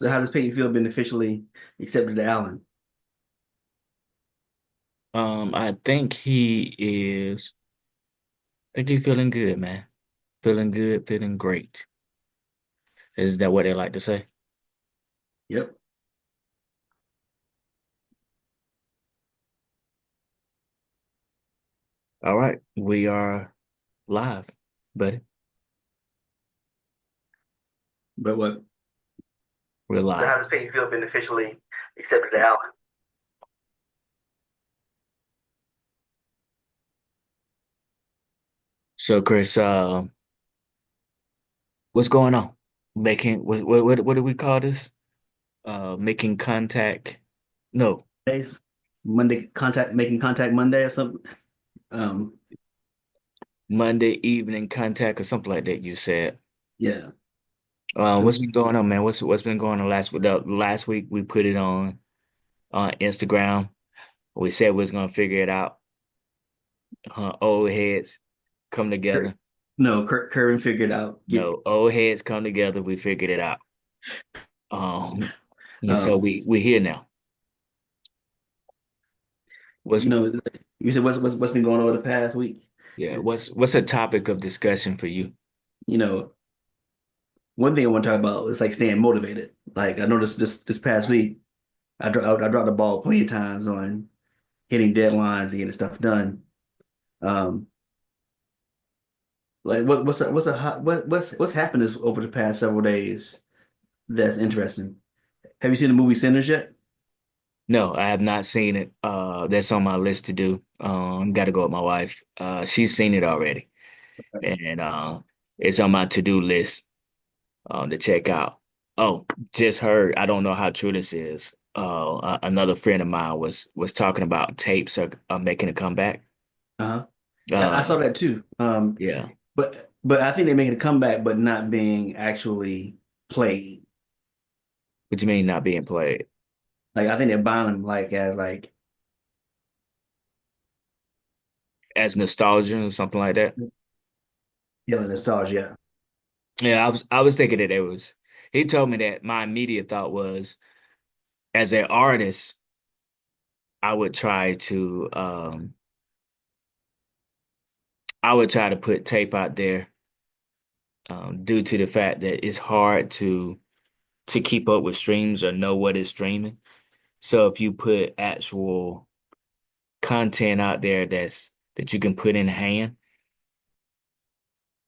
So how does Peyton feel being officially accepted to Allen? I think he is. I think he's feeling good, man. Feeling good, feeling great. Is that what they like to say? Yep. All right, we are live, buddy. But what? We're So how live. does Peyton feel being officially accepted to Allen? So, Chris, what's going on? Making what do we call this? Making contact. No, Days, Monday contact, making contact Monday or something. Um, Monday evening contact or something like that. You said. yeah. What's So been going on, man? What's been going on last week? We put it on Instagram. We said we was gonna figure it out. Old heads come together. no, Kervin figured out. No, old heads come together. We figured it out. Um, and so Um, we're here now. What's you know, you said what's been going on over the past week. yeah, what's a topic of discussion for you? You know, one thing I want to talk about is like staying motivated. Like I noticed this past week, I dropped the ball plenty of times on hitting deadlines and getting stuff done. Um, like what's a hot what's happened this over the past several days that's interesting. Have you seen the movie Sinners yet? No, I have not seen it. That's on my list to do. Got to go with my wife. She's seen it already, and it's on my to-do list to check out. Oh, just heard. I don't know how true this is. Another friend of mine was talking about tapes are making a comeback. Uh-huh. I Uh, saw that too. yeah. But I think they're making a comeback, but not being actually played. What do you mean not being played? Like I think they're buying them like as like As nostalgia or something like that? killing nostalgia. Yeah, I was thinking that it was. He told me that my immediate thought was, as an artist, I would try to put tape out there, due to the fact that it's hard to keep up with streams or know what is streaming. So if you put actual content out there that you can put in hand,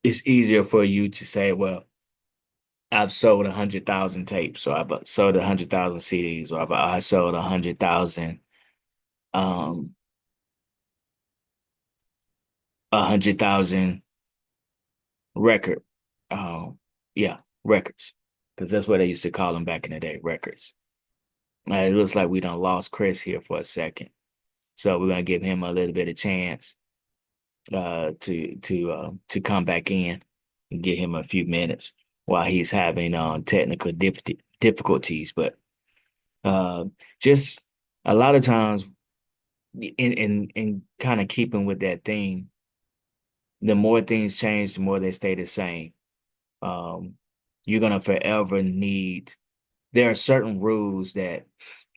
it's easier for you to say, well, I've sold 100,000 tapes, or I've sold 100,000 CDs, or I sold 100,000 um 100,000 record, um yeah, records, because that's what they used to call them back in the day, records. It looks like we done lost Chris here for a second, so we're gonna give him a little bit of chance to come back in and get him a few minutes while he's having technical difficulties. But uh, just a lot of times, in kind of keeping with that theme, the more things change, the more they stay the same. Um, you're gonna forever need. There are certain rules that,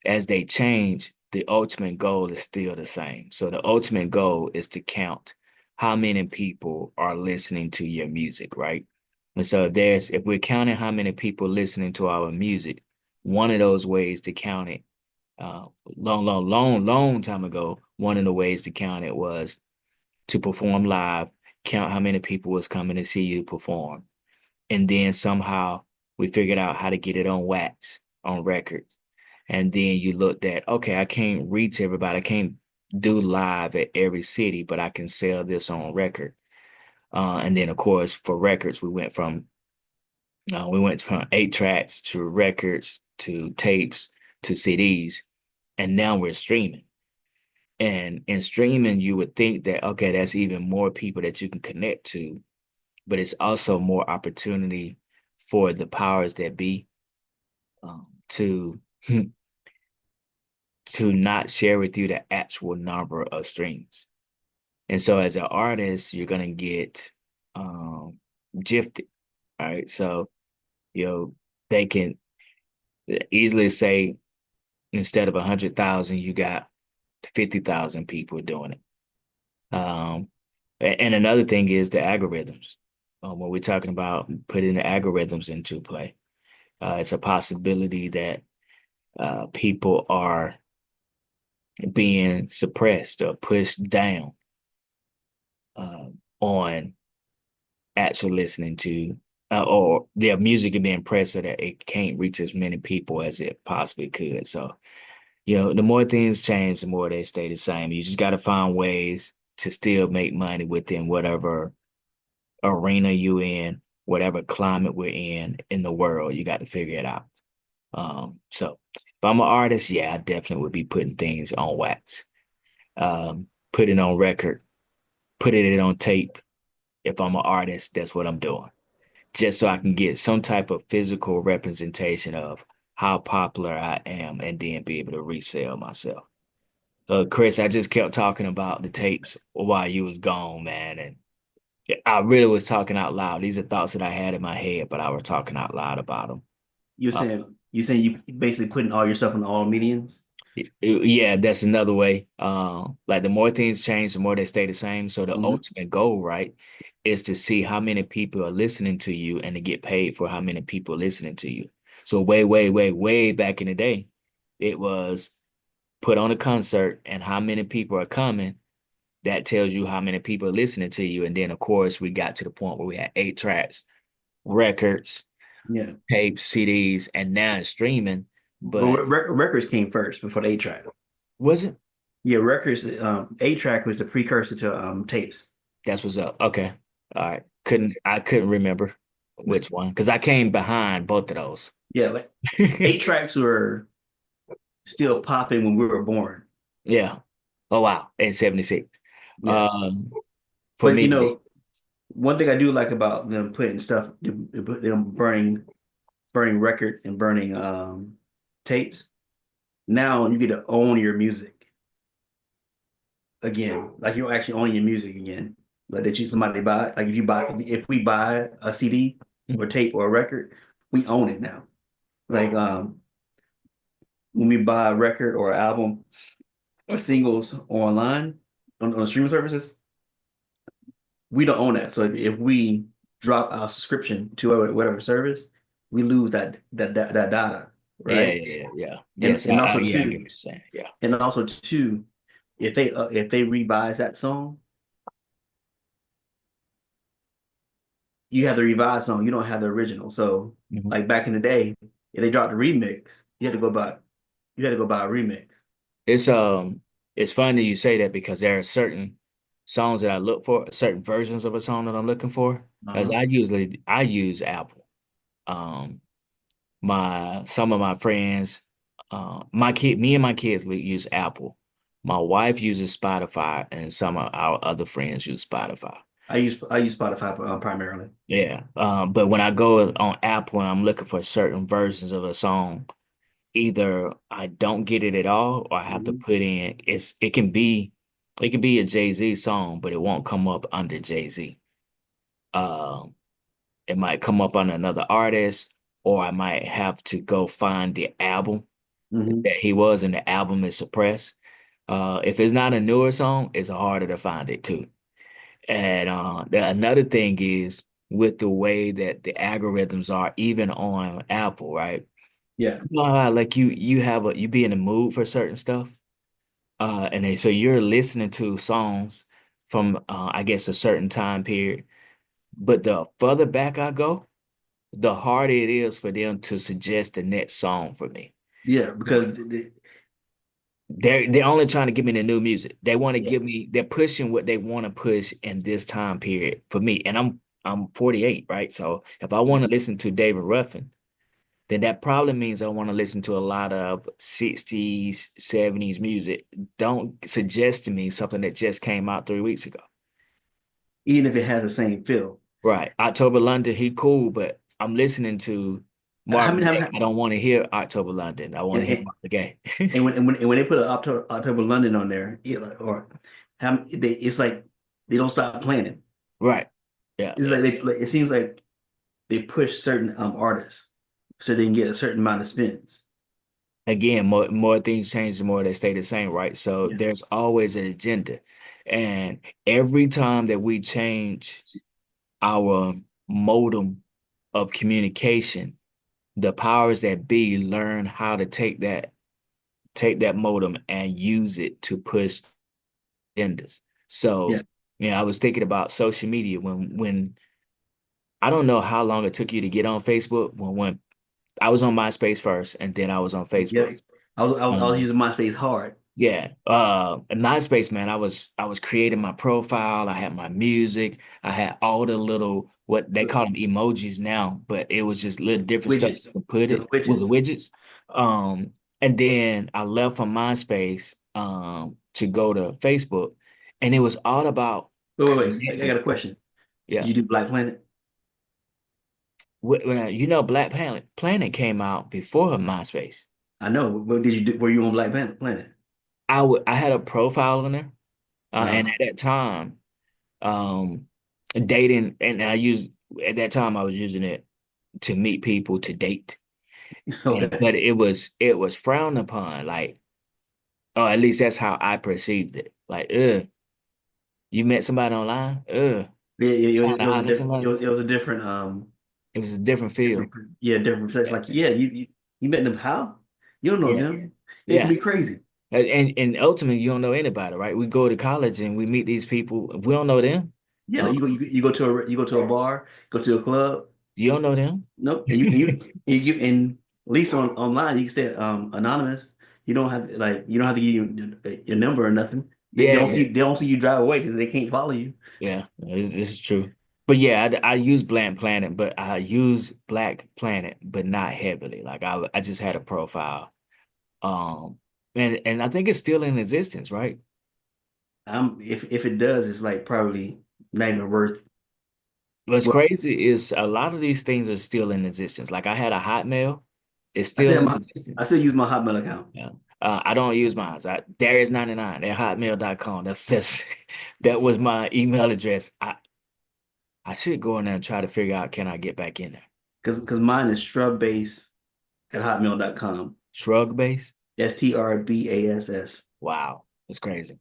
as they change, the ultimate goal is still the same. So the ultimate goal is to count how many people are listening to your music, right? And so if we're counting how many people listening to our music, one of those ways to count it, long time ago, one of the ways to count it was to perform live, count how many people was coming to see you perform. And then somehow we figured out how to get it on wax, on record. And then you looked at, okay, I can't reach everybody. I can't do live at every city, but I can sell this on record. And then, of course, for records, we went from 8 tracks to records to tapes to CDs, and now we're streaming. And in streaming, you would think that, okay, that's even more people that you can connect to, but it's also more opportunity for the powers that be, to to not share with you the actual number of streams. And so as an artist, you're gonna get gifted. All right. So, you know, they can Easily say instead of 100,000, you got 50,000 people doing it. And another thing is the algorithms. When we're talking about putting the algorithms into play, it's a possibility that people are being suppressed or pushed down uh, on actually listening to, or their music is being pressed so that it can't reach as many people as it possibly could. So, the more things change, the more they stay the same. You just got to find ways to still make money within whatever arena you in, whatever climate we're in the world. You got to figure it out. So if I'm an artist, yeah, I definitely would be putting things on wax, put it on record, putting it on tape. If I'm an artist, that's what I'm doing, just so I can get some type of physical representation of how popular I am and then be able to resell myself. Chris, I just kept talking about the tapes while you was gone, man, and I really was talking out loud. These are thoughts that I had in my head, but I was talking out loud about them. Uh, You're saying you basically putting all your stuff on all mediums? yeah, that's another way. Like the more things change, the more they stay the same. So the Hmm. ultimate goal, right, is to see how many people are listening to you and to get paid for how many people are listening to you. So way, way, way, way back in the day, it was put on a concert and how many people are coming. That tells you how many people are listening to you. And then of course we got to the point where we had 8 tracks, records, Yeah. tapes, CDs, and now it's streaming. Well, But records came first before the 8-track. was it? Yeah, records, 8-track was the precursor to tapes. That's what's up. Okay. All right. I couldn't remember which one because I came behind both of those. Yeah, like 8-tracks were still popping when we were born. Yeah. Oh wow. In 76. Yeah. Um, for But me, it's one thing I do like about them putting stuff, them burning records and burning tapes. Now you get to own your music again. Like you're actually owning your music again. Like that you somebody buy. Like if we buy a CD or tape or a record, we own it now. Like when we buy a record or album or singles online on streaming services, we don't own that. So if we drop our subscription to whatever service, we lose that data, yeah, right? yeah, yeah, yeah. And Yes, and also yeah, I get what too, you're saying. Yeah. and also too, if they revise that song, you have the revised song, you don't have the original. So Mhm. like back in the day, if they dropped a remix, you had to go buy a remix. It's it's funny you say that because there are certain songs that I look for, certain versions of a song that I'm looking for. As Uh-huh. I use Apple. Um, my some of my friends, me and my kids we use Apple. My wife uses Spotify, and some of our other friends use Spotify. I use Spotify primarily. Yeah. But when I go on Apple and I'm looking for certain versions of a song, either I don't get it at all, or I have to Mhm. put in it can be a Jay-Z song, but it won't come up under Jay-Z. Um, it might come up on another artist, or I might have to go find the album Mhm. that he was, and the album is suppressed. If it's not a newer song, it's harder to find it too. And another thing is with the way that the algorithms are, even on Apple, right? Yeah. You know how, like you be in the mood for certain stuff, and then so you're listening to songs from I guess a certain time period. But the further back I go, the harder it is for them to suggest the next song for me. Yeah, Right. because They're only trying to give me the new music. They want to yeah. give me, they're pushing what they want to push in this time period for me. And I'm 48, right? So if I want to listen to David Ruffin, then that probably means I want to listen to a lot of 60s, 70s music. Don't suggest to me something that just came out 3 weeks ago. Even if it has the same feel. Right. October London, he cool, but I'm listening to How Marvin many Gaye. I times don't want to hear October London. I want and, to hear and, Marvin Gaye. and when they put an October London on there, or it's like they don't stop playing it. Right. Yeah, It's yeah. like it seems like they push certain artists. so they can get a certain amount of spins. Again, more things change, the more they stay the same, right? So Yeah. there's always an agenda. And every time that we change our modem of communication, the powers that be learn how to take that modem and use it to push agendas. Yeah. So, I was thinking about social media when I don't know how long it took you to get on Facebook. When I was on MySpace first, and then I was on Yeah. Facebook. I was Um, using MySpace hard. Yeah. MySpace, man, I was creating my profile. I had my music. I had all the little what they call them emojis now, but it was just little different stuff Widgets. you could put It was it with the widgets. widgets. And then I left from MySpace to go to Facebook, and it was all about Wait. I got connecting. a question. Did Yeah. you do Black Planet? Black Planet came out before MySpace. I know. What did you do? Were you on Black Planet? I had a profile on there, and Uh, at that time. um dating, and I used at that time I was using it to meet people to date, okay. but it was frowned upon, like, oh, at least that's how I perceived it, like, you met somebody online, Yeah, trying to it was a holler at different. somebody. It was a different. It was a different feel. Different sex. Like, yeah, you met them. How? You don't know Yeah, them. It could yeah. be crazy. And ultimately you don't know anybody, right? We go to college and we meet these people. If we don't know them, Yeah, uh, you go to a bar, go to a club. you don't know them. Nope. And at least online you can stay anonymous. You don't have to give your number or nothing. Yeah, yeah. They don't see you drive away because they can't follow you. Yeah, this is true. But yeah, I use Black Planet, but I use Black Planet, but not heavily. Like I just had a profile. Um, and I think it's still in existence, right? If it does, it's like probably not even worth. What's Well, crazy is a lot of these things are still in existence. Like I had a Hotmail, it's I still said in I existence. still use my Hotmail account Yeah. I don't use mine. Darius99 at hotmail.com. That's that was my email address. I should go in there and try to figure out, can I get back in there? because mine is strubbase at hotmail.com. Shrug base? STRBASS. Wow, that's crazy.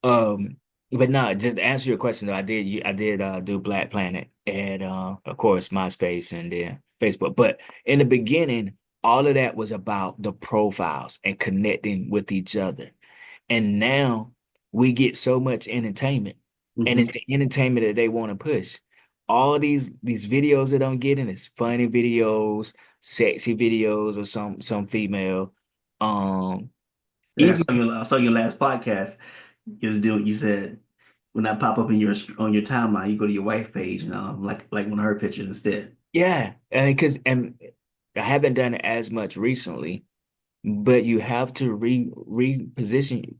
Um, but no, just to answer your question though, I did do Black Planet and of course MySpace and then Facebook. But in the beginning, all of that was about the profiles and connecting with each other. And now we get so much entertainment, and Hmm. it's the entertainment that they want to push. All these videos that I'm getting is funny videos, sexy videos of some female. Um, Like even I saw your last podcast. You said when I pop up in your on your timeline, you go to your wife page and like one of her pictures instead. Yeah, and because and I haven't done it as much recently, but you have to reposition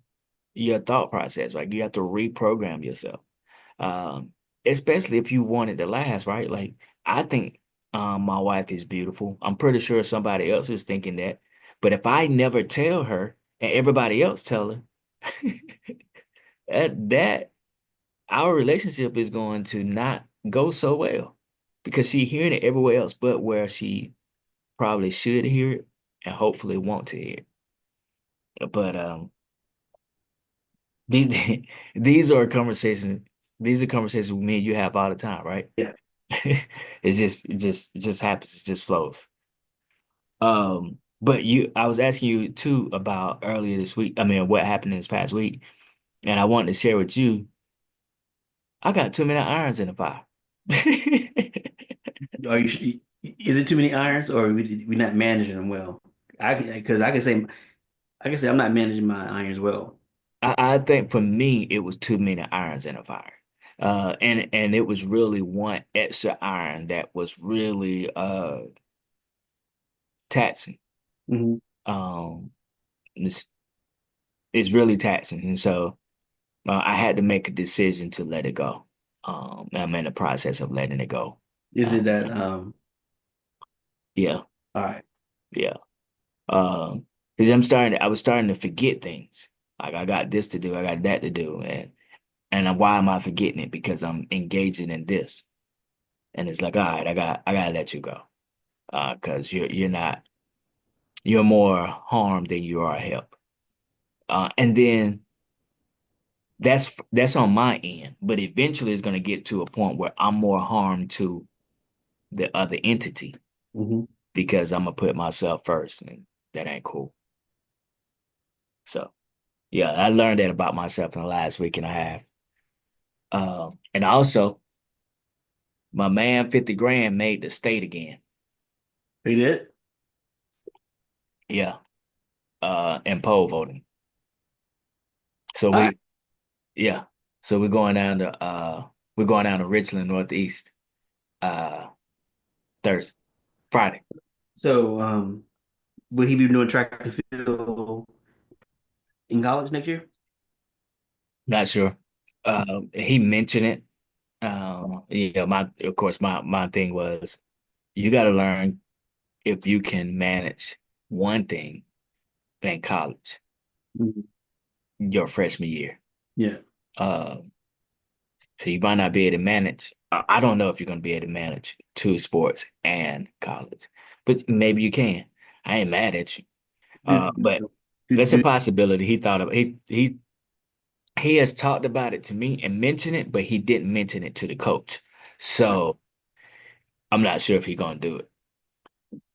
your thought process. Like you have to reprogram yourself. Um, Especially if you want it to last, right? Like I think my wife is beautiful. I'm pretty sure somebody else is thinking that. But if I never tell her and everybody else tell her, that our relationship is going to not go so well because she hearing it everywhere else but where she probably should hear it and hopefully want to hear it. But these these are conversations with me and you have all the time, right? Yeah. It just happens. It just flows. But I was asking you too about earlier this week. I mean, what happened in this past week, and I wanted to share with you. I got too many irons in the fire. Are you? Is it too many irons, or we not managing them well? Because I can say I'm not managing my irons well. I think for me, it was too many irons in the fire. And it was really one extra iron that was really taxing. Hmm. Um, it's it's really taxing, and so I had to make a decision to let it go. I'm in the process of letting it go. Is Uh, it that yeah, all right? yeah. Because I was starting to forget things. Like I got this to do, I got that to do, and why am I forgetting it? Because I'm engaging in this, and it's like, all right, I gotta let you go. because you're more harm than you are help. And then that's on my end, but eventually it's going to get to a point where I'm more harm to the other entity Hmm. because I'm gonna put myself first, and that ain't cool. So yeah, I learned that about myself in the last week and a half. And also, my man 50 grand made the state again. He did. Yeah, in poll voting. So All right. yeah, so we're going down to Richland Northeast uh Thursday, Friday. So, will he be doing track and field in college next year? Not sure. He mentioned it. Yeah, my of course my thing was you got to learn if you can manage one thing in college Mhm. your freshman year. Yeah. Uh, so you might not be able to manage. I don't know if you're going to be able to manage two sports and college, but maybe you can. I ain't mad at you. Do, But do, that's a do, possibility. He thought of he has talked about it to me and mentioned it, but he didn't mention it to the coach. So I'm not sure if he's going to do it.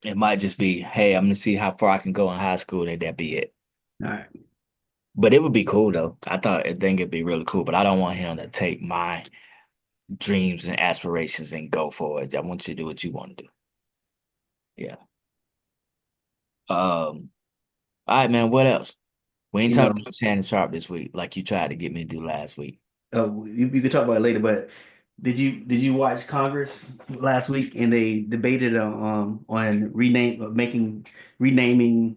It might just be, hey, I'm gonna see how far I can go in high school, and that be it. all right. But it would be cool though. I think it'd be really cool. But I don't want him to take my dreams and aspirations and go for it. I want you to do what you want to do. Yeah. All right, man. What else? We ain't You know, talking about Shannon Sharp this week, like you tried to get me to do last week. you could talk about it later, but did you watch Congress last week and they debated on renaming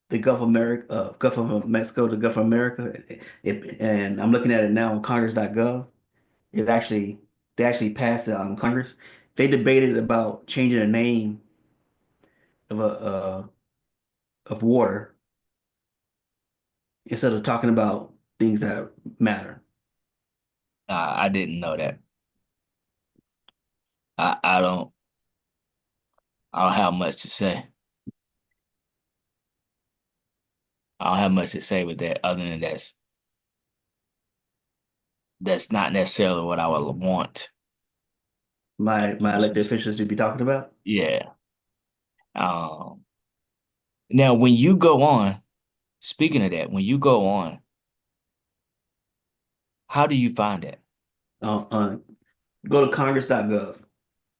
the Gulf of America, Gulf of Mexico to Gulf of America. And I'm looking at it now on Congress.gov. It actually They actually passed it on Congress. They debated about changing the name of a of water instead of talking about things that matter. I didn't know that. I don't have much to say. I don't have much to say with that, other than that's not necessarily what I would want. My elected officials to be talking about. Yeah. Um. Now, when you go on, speaking of that, when you go on, how do you find that? Uh, Go to Congress.gov.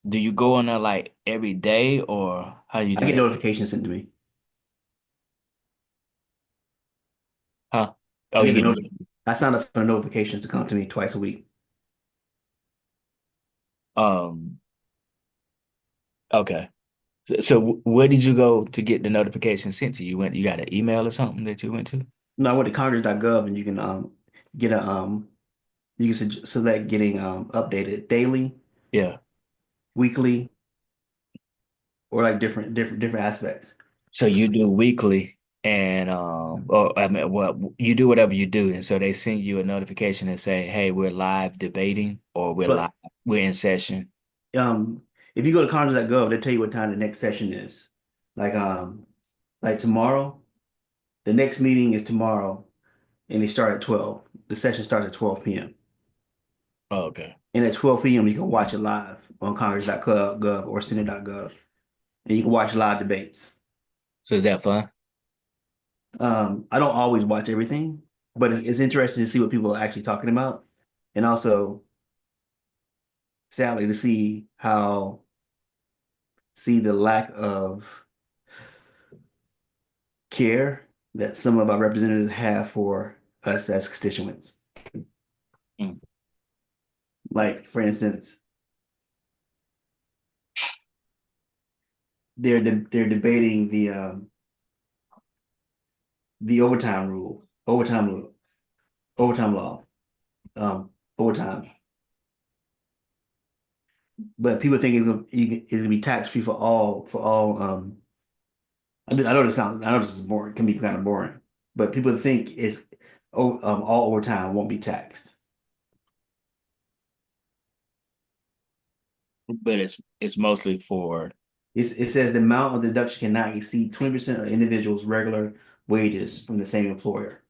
Do you go on there like every day or how do you I do get that? notifications sent to me. Huh? I Oh, get you the get not I sign up for notifications to come to me twice a week. um okay. So where did you go to get the notification sent to you? You got an email or something that you went to? No, I went to Congress.gov and you can get a you can select getting updated daily, Yeah. weekly, or like different aspects. So you do weekly and or I mean well you do whatever you do and so they send you a notification and say, "Hey, we're live debating or But we're in session." um if you go to Congress.gov, they tell you what time the next session is. Like like tomorrow, the next meeting is tomorrow and they start at 12. The session starts at 12 p.m. Oh, okay. And at 12 p.m. you can watch it live on Congress.gov or Senate.gov. And you can watch live debates. So is that fun? I don't always watch everything, but it's interesting to see what people are actually talking about, and also sadly to see the lack of care that some of our representatives have for us as constituents. Mm. Like, for instance, they're debating the overtime law, overtime. But people think it's gonna be tax free for all. I know this is boring, can be kind of boring, but people think all overtime won't be taxed. But it's mostly for it says the amount of the deduction cannot exceed 20% of the individual's regular wages from the same employer.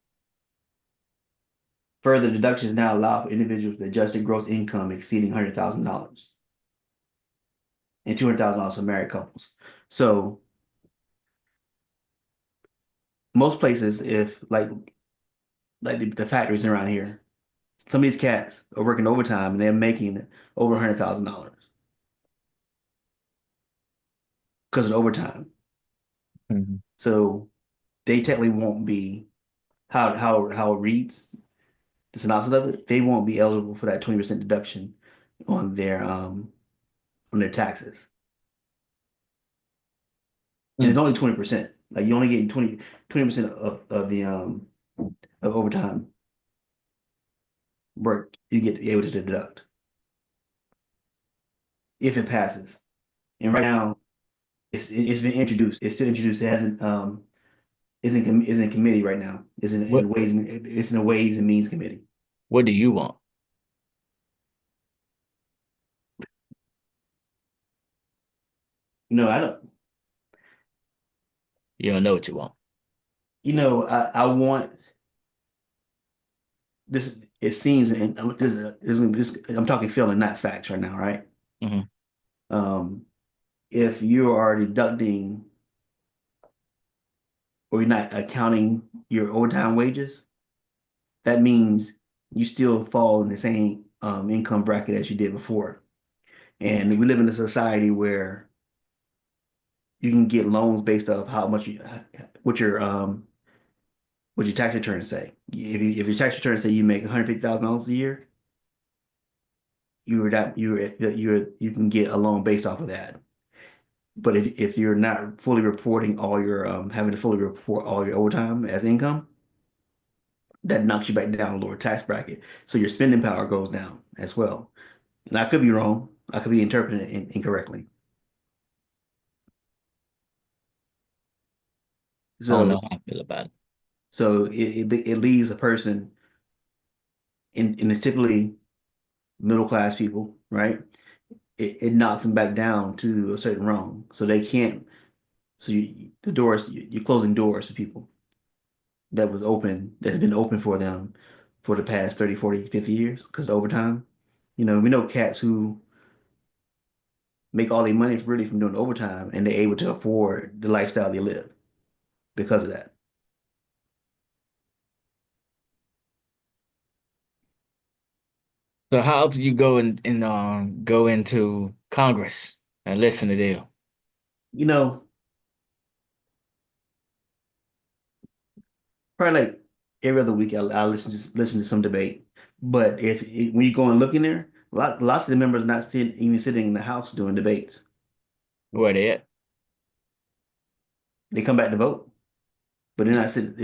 Further, deductions now allow for individuals with adjusted gross income exceeding $100,000 and $200,000 for married couples. So most places, if like the factories around here, some of these cats are working overtime and they're making over $100,000 because of overtime. Mhm. So they technically won't be how it reads, the synopsis of it, they won't be eligible for that 20% deduction on on their taxes. And it's Mm. only 20%. Like you only get 20% of the of overtime work you get to be able to deduct if it passes. And right now it's been introduced. It's still introduced. It hasn't is in committee right now. What It's in a Ways and Means committee. what do you want? I don't. You don't know what you want. I want this. It seems, and I'm talking feeling, not facts right now, right? Hmm. Um, if you are deducting or you're not accounting your overtime wages, that means you still fall in the same income bracket as you did before. And we live in a society where you can get loans based off how much what your what your tax returns say. If your tax returns say you make $150,000 a year, you can get a loan based off of that. But if you're not fully reporting all your having to fully report all your overtime as income, that knocks you back down a lower tax bracket. So your spending power goes down as well. And I could be wrong. I could be interpreting it incorrectly. I don't So know how I feel about it. it leaves a person in it's typically middle class people, right? It knocks them back down to a certain realm. So they can't, so the doors, you're closing doors to people that's been open for them for the past 30, 40, 50 years because of overtime. We know cats who make all their money really from doing overtime and they're able to afford the lifestyle they live because of that. So how do you go and go into Congress and listen to them? You know, Probably like every other week I'll listen to some debate. But when you go and look in there, lots of the members not even sitting in the House doing debates. Where they at? They come back to vote, but they're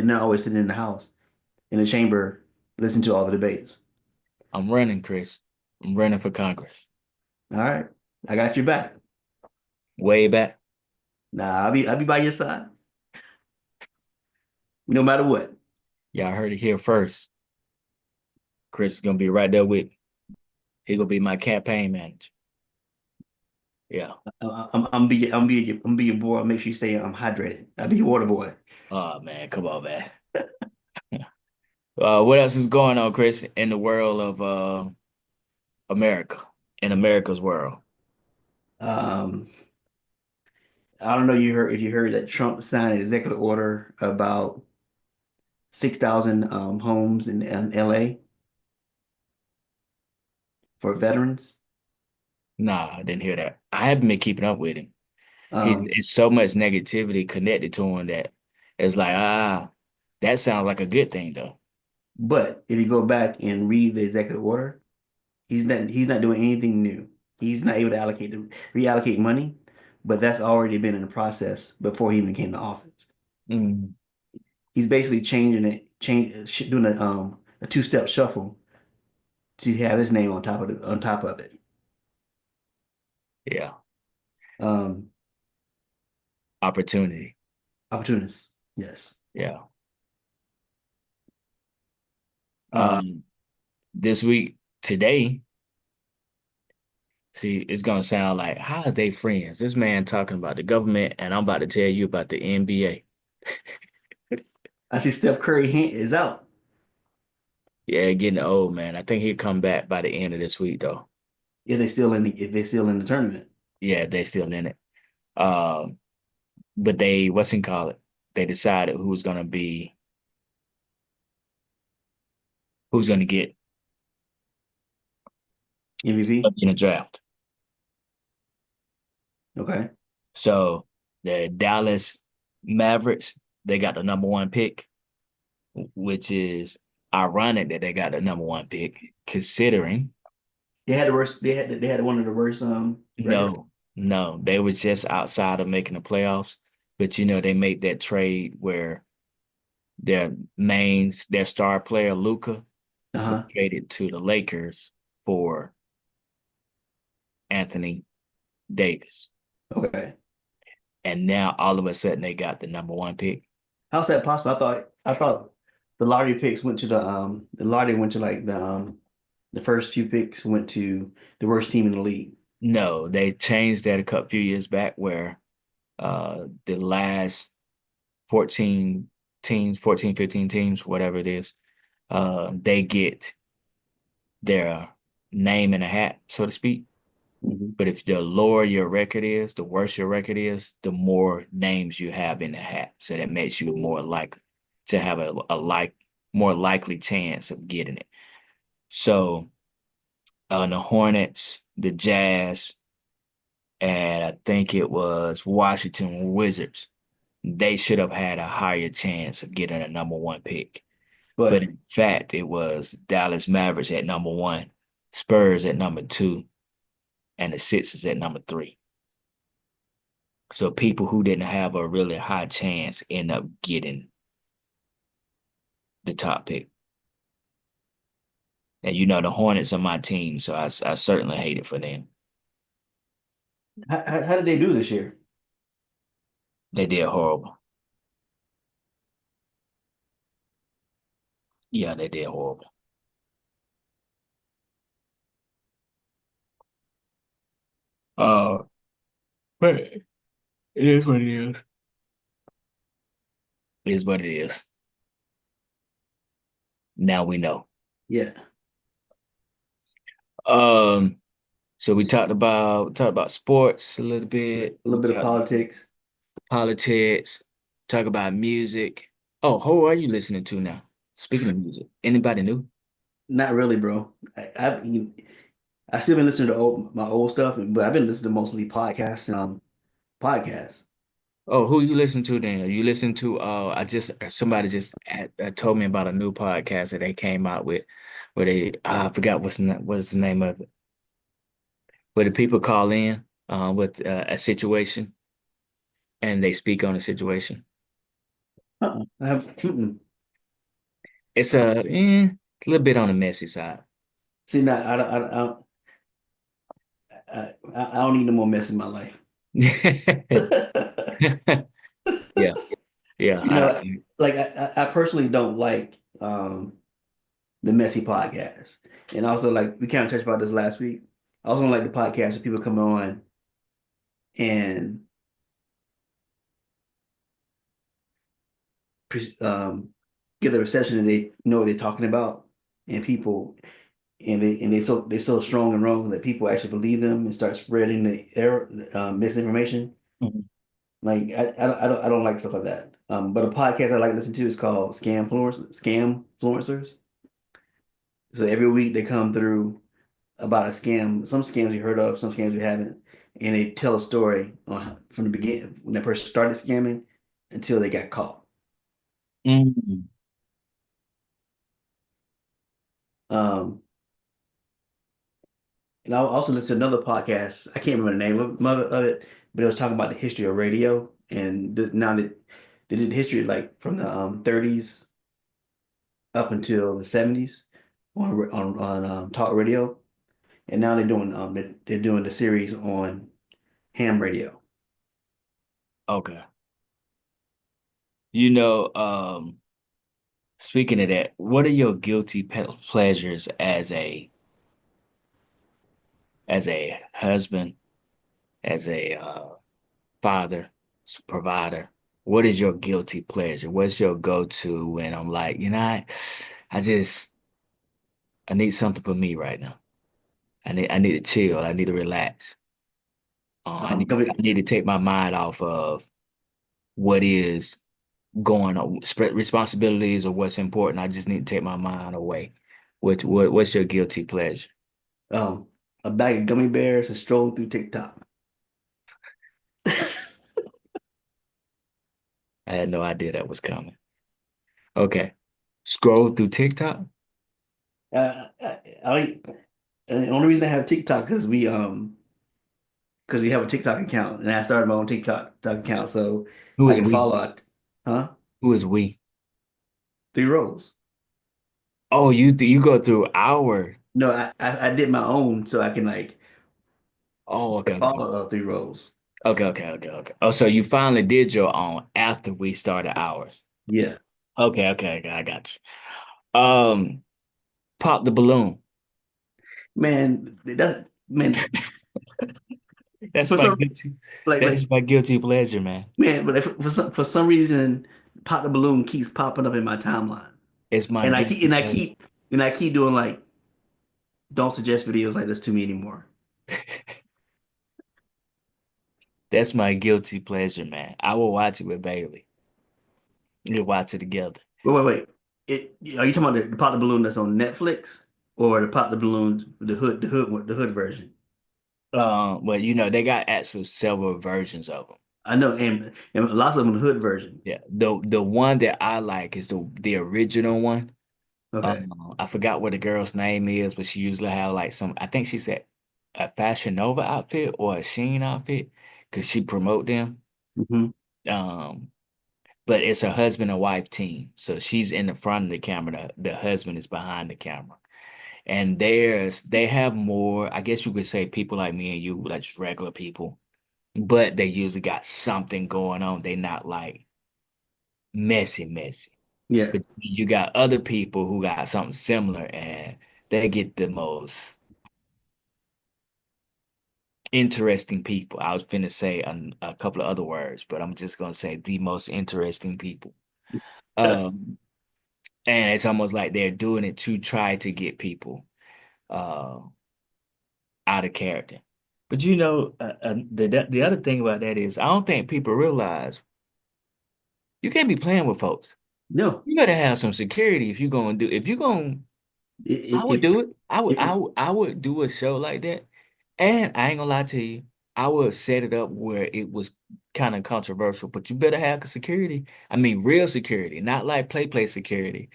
not always sitting in the House, in the chamber, listening to all the debates. I'm running, Chris. I'm running for Congress. All right. I got your back. Way back. Nah, I'll be by your side, no matter what. Y'all heard it here first. Chris is gonna be right there with me. He gonna be my campaign manager. Yeah. I'm be your boy. I'll make sure you stay hydrated. I'll be your water boy. Oh man, come on, man. What else is going on, Chris, in the world of America, in America's world? Um, I don't know if you heard that Trump signed an executive order about 6,000 homes in LA for veterans. Nah, I didn't hear that. I haven't been keeping up with him. Um, It's so much negativity connected to him that it's like, that sounds like a good thing though. but if you go back and read the executive order, he's not doing anything new. He's not able to reallocate money, but that's already been in the process before he even came to office. Mm, He's basically doing a two-step shuffle to have his name on top of it. yeah, Um, opportunity. Opportunists, yes. Yeah. Uh, This week, today, See, it's gonna sound like how are they friends? This man talking about the government, and I'm about to tell you about the NBA. I see Steph Curry is out. Yeah, getting old, man. I think he'll come back by the end of this week, though. If they still in the tournament. Yeah, they still in it. Um, but they, what's in call it? They decided who's gonna get MVP. in the draft. Okay. So the Dallas Mavericks, they got the number one pick, which is ironic that they got the number one pick, considering They had the worst. They had one of the worst records. no, they were just outside of making the playoffs. But they made that trade where their star player Luca was Uh-huh. traded to the Lakers for Anthony Davis. Okay. And now all of a sudden they got the number one pick. How's that possible? I thought the lottery picks went to the lottery went to like the first few picks went to the worst team in the league. No, they changed that a couple few years back where the last 14 teams, 14, 15 teams, whatever it is, they get their name in a hat, so to speak. Mhm. But if the lower your record is, the worse your record is, the more names you have in the hat. So that makes you more likely to have a more likely chance of getting it. So the Hornets, the Jazz, and I think it was Washington Wizards, they should have had a higher chance of getting a number one pick. But But in fact, it was Dallas Mavericks at number one, Spurs at number two, and the Sixers at number three. So people who didn't have a really high chance end up getting the top pick. And the Hornets are my team, so I certainly hate it for them. how did they do this year? They did horrible. Yeah, they did horrible. Uh, but it is what it is. It is what it is. Now we know. Yeah, Um, so we talked about sports a little bit. a little bit of politics. Politics, talk about music. Oh, who are you listening to now? Speaking of music, anybody new? Not really, bro. I still been listening to my old stuff, but I've been listening to mostly podcasts and podcasts. Oh, who you listen to then? You listen to somebody just told me about a new podcast that they came out with where they I forgot what's the name of it. Where the people call in with a situation and they speak on a situation. I have It's a little bit on the messy side. see now. I don't need no more mess in my life. Yeah, yeah. You know, like I personally don't like the messy podcast, and also like we kind of touched about this last week. I also don't like the podcast of people coming on and um give the reception that they know what they're talking about, and people they so strong and wrong that people actually believe them and start spreading the error misinformation. Mhm. Like I don't like stuff like that. But a podcast I like to listen to is called Scam Influencers. So every week they come through about a scam, some scams you heard of, some scams you haven't, and they tell a story from the beginning when that person started scamming until they got caught. Mm. Um, and I also listened to another podcast. I can't remember the name of it, but it was talking about the history of radio, and now that they did history like from the 30s up until the 70s on talk radio, and now they're doing the series on ham radio. Okay. Speaking of that, what are your guilty pleasures as a husband, as a father, provider? What is your guilty pleasure? What's your go-to when I'm like, I just I need something for me right now. I need to chill. I need to relax. I I need I mean, need to take my mind off of what is going on, responsibilities or what's important. I just need to take my mind away. What's your guilty pleasure? um, a bag of gummy bears and strolling through TikTok. I had no idea that was coming. Okay. Scroll through TikTok. I and the only reason I have TikTok because we have a TikTok account and I started my own TikTok account so Who I is can we? follow it. Huh? Who is we? Three rows. Oh, you go through our. No, I did my own so I can like Oh, okay, okay. follow three rows. Okay, okay, okay, okay. Oh, so you finally did your own after we started ours. Yeah, Okay, okay, okay, I got you. Pop the balloon. man, that man That's for my some guilty. like That's my guilty pleasure, man. man, but for some reason, Pop the Balloon keeps popping up in my timeline, It's my and guilty pleasure. I keep doing like don't suggest videos like this to me anymore. That's my guilty pleasure, man. I will watch it with Bailey. We'll watch it together. Wait. Are you talking about the Pop the Balloon that's on Netflix or the Pop the Balloon the hood version? Well, they got actually several versions of them. I know, and lots of them the hood version. Yeah, the one that I like is the original one. Okay. I forgot what the girl's name is, but she usually have like some. I think she said a Fashion Nova outfit or a Sheen outfit because she promote them. Hmm. Um, but it's a husband and wife team, so she's in the front of the camera. The husband is behind the camera, and they have more. I guess you could say people like me and you, like just regular people, but they usually got something going on. They not like messy, messy. Yeah. But you got other people who got something similar and they get the most interesting people. I was finna say a couple of other words, but I'm just gonna say the most interesting people. Um, and it's almost like they're doing it to try to get people uh out of character. But the other thing about that is I don't think people realize you can't be playing with folks. No. You gotta have some security if you're gonna I would If do it. if I would do a show like that. And I ain't gonna lie to you, I would set it up where it was kind of controversial, but you better have security. I mean, real security, not like play security.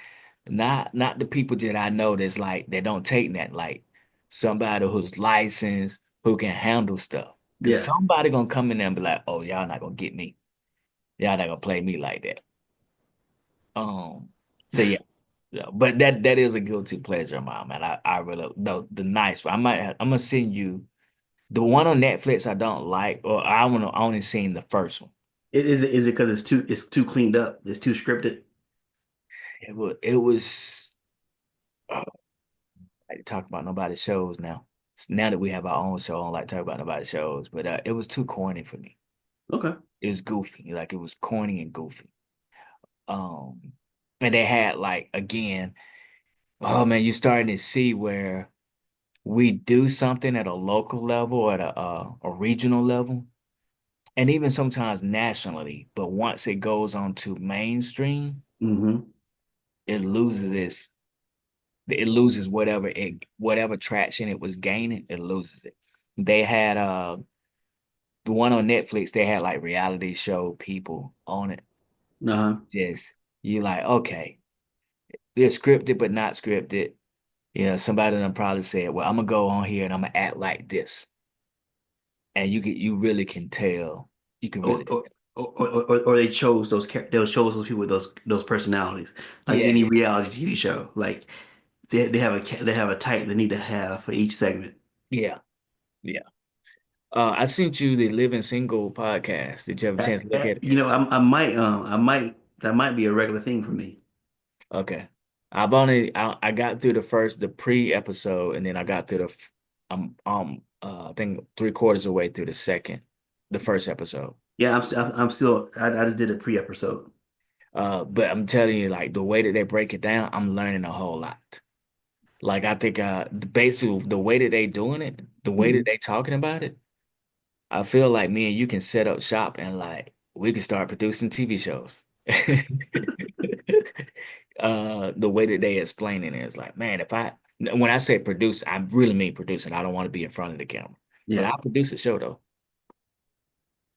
Not the people that I know that's like that don't take that, like somebody who's licensed, who can handle stuff. Cause yeah. somebody gonna come in there and be like, oh, y'all not gonna get me. Y'all not gonna play me like that. So yeah. Yeah, but that is a guilty pleasure of mine, man. I really no the nice one. I'm gonna send you the one on Netflix I don't like, or I only seen the first one. Is it because it's too cleaned up? It's too scripted? It was I like to talk about nobody's shows now. Now that we have our own show, I don't like to talk about nobody's shows, but it was too corny for me. Okay. It was goofy, like it was corny and goofy. Um, and they had like again, oh man, you're starting to see where we do something at a local level, or at a regional level, and even sometimes nationally. But once it goes on to mainstream, Hmm. it loses whatever traction it was gaining, it loses it. They had the one on Netflix, they had like reality show people on it. Uh-huh. Just you like, okay, they're scripted but not scripted. Somebody of them probably said, well, I'm gonna go on here and I'm gonna act like this. And you really can tell. You can Or really or, or they chose they chose those people with those personalities, like yeah, any yeah, reality TV show. Like they have a type they need to have for each segment. yeah, yeah. I sent you the Living Single podcast. Did you have a chance to look at it? I might that might be a regular thing for me. Okay. I got through the pre-episode and then I got through I think 3/4 of the way through the first episode. Yeah, I'm still. I just did a pre-episode. But I'm telling you, like the way that they break it down, I'm learning a whole lot. Like I think basically the way that they doing it, the way that Mhm. they talking about it, I feel like me and you can set up shop and like we can start producing TV shows. The way that they explaining it is like, man, if I when I say produce, I really mean producing. I don't want to be in front of the camera, but Yeah, I'll produce a show though.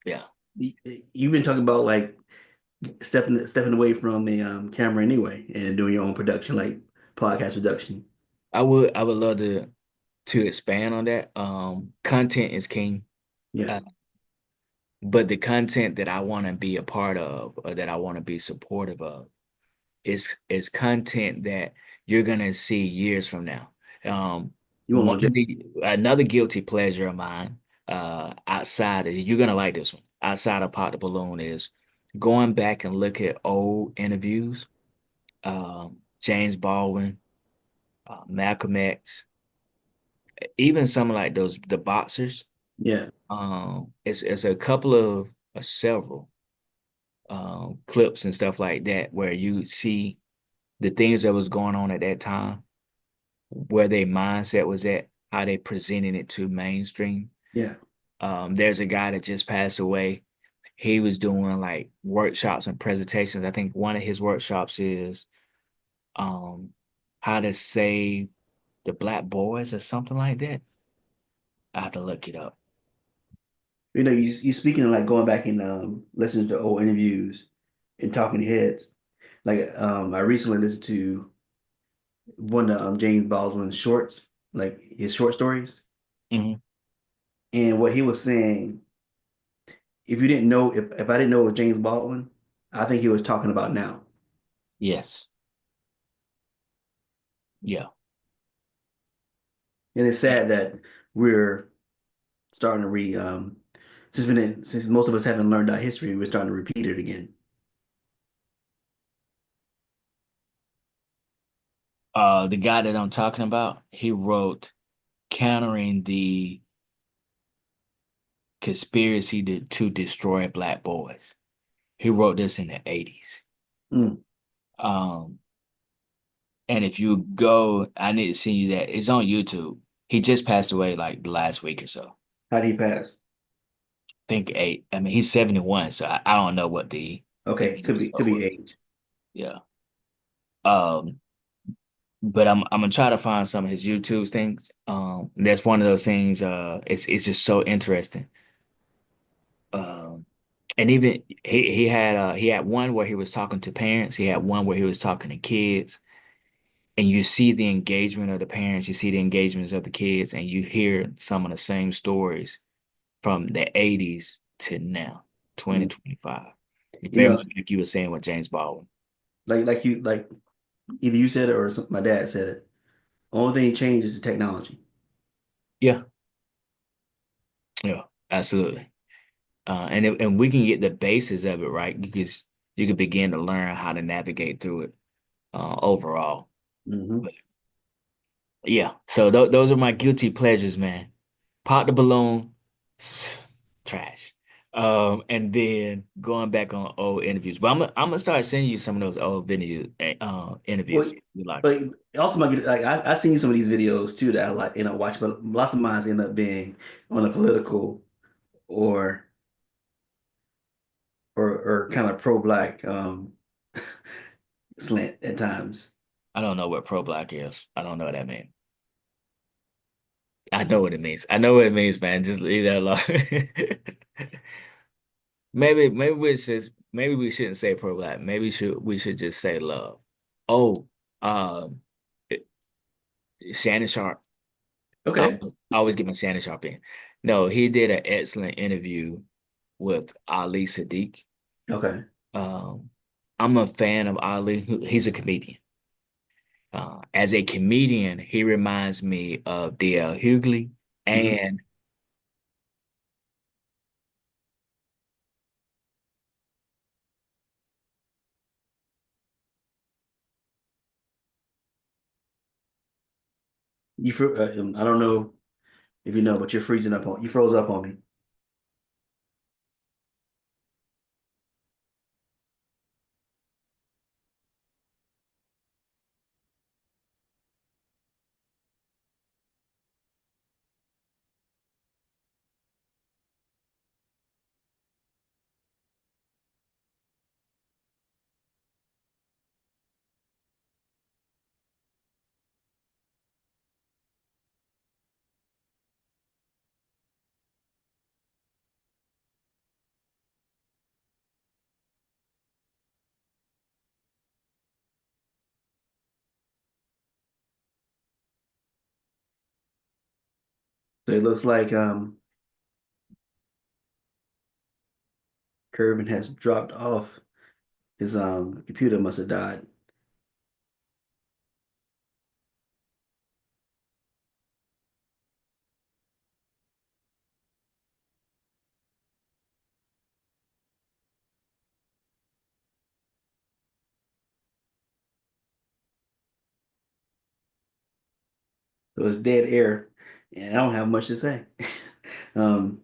Yeah. you've been talking about like stepping away from the camera anyway and doing your own production, like podcast production. I would love to expand on that. Content is king. Yeah, Uh, but the content that I want to be a part of or that I want to be supportive of is content that you're gonna see years from now. you want One of longevity. another guilty pleasure of mine, outside of you're gonna like this one, outside of Pop the Balloon is going back and look at old interviews, James Baldwin, Malcolm X, even some of like those the boxers. Yeah, It's a couple of several clips and stuff like that where you see the things that was going on at that time, where their mindset was at, how they presented it to mainstream. yeah. There's a guy that just passed away. He was doing like workshops and presentations. I think one of his workshops is um, how to save the black boys or something like that. I have to look it up. You speaking of like going back and listening to old interviews and talking heads. Like I recently listened to one of James Baldwin's shorts, like his short stories, Mhm. and what he was saying. If you didn't know, if I didn't know it was James Baldwin, I think he was talking about now. Yes. Yeah. And it's sad that we're starting to since most of us haven't learned our history, we're starting to repeat it again. The guy that I'm talking about, he wrote Countering the Conspiracy to Destroy Black Boys. He wrote this in the 80s. Mm. Um, and if you go, I need to send you that. It's on YouTube. He just passed away like last week or so. How did he pass? Think eight. I mean, he's 71, so I don't know what the Okay, could episode be was. age. Yeah. Um, but I'm gonna try to find some of his YouTube things. That's one of those things. It's just so interesting. Um, and even he had one where he was talking to parents. He had one where he was talking to kids, and you see the engagement of the parents, you see the engagements of the kids, and you hear some of the same stories from the 80s to now, Mm. 2025. You Very know, much like you were saying with James Baldwin. like either you said it or my dad said it. Only thing changed is the technology. Yeah, yeah, absolutely. And we can get the basis of it right because you can begin to learn how to navigate through it overall. Hmm. But yeah, so those are my guilty pleasures, man. Pop the balloon, trash. And then going back on old interviews. But I'm gonna start sending you some of those old Well, interviews. You like them. but also might get like I seen some of these videos too that I like watch, but lots of mine end up being on a political or or kind of pro-black slant at times. I don't know what pro black is. I don't know what that means. I know what it means. I know what it means, man. Just leave that alone. Maybe we shouldn't say pro black. Maybe we should just say love. Oh, um, Shannon Sharp. Okay. I always get my Shannon Sharp in. No, he did an excellent interview with Ali Sadiq. Okay. Um, I'm a fan of Ali. He's a comedian. As a comedian, he reminds me of D.L. Hughley Hmm. and I don't know. if you know, but you froze up on me. So it looks like Kervin has dropped off. His computer must have died. So it's dead air, and I don't have much to say. Um,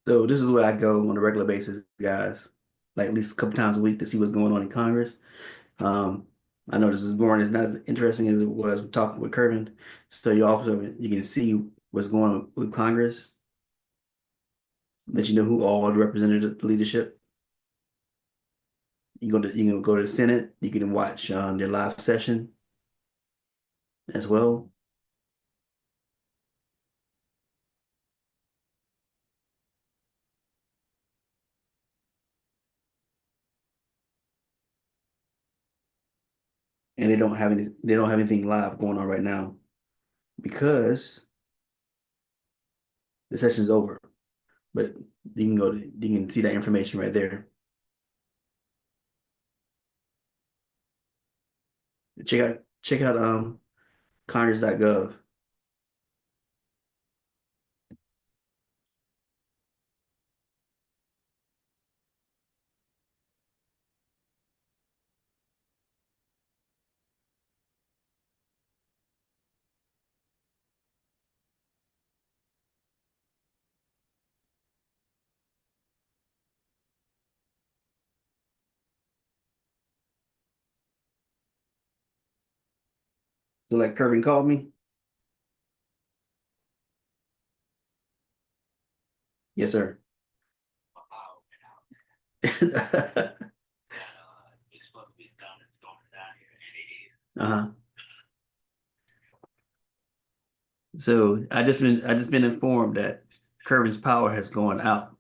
so this is where I go on a regular basis, guys, like at least a couple times a week to see what's going on in Congress. Um, I know this is boring. It's not as interesting as it was talking with Kervin. So you can see what's going on with Congress, that you know who all the representative leadership. You can go to the Senate. You can watch their live session as well, and they don't have anything live going on right now because the session's over. But you can see that information right there. Check out Congress.gov. So like Kervin called me. Yes, sir. Uh-huh. So I just been informed that Kervin's power has gone out.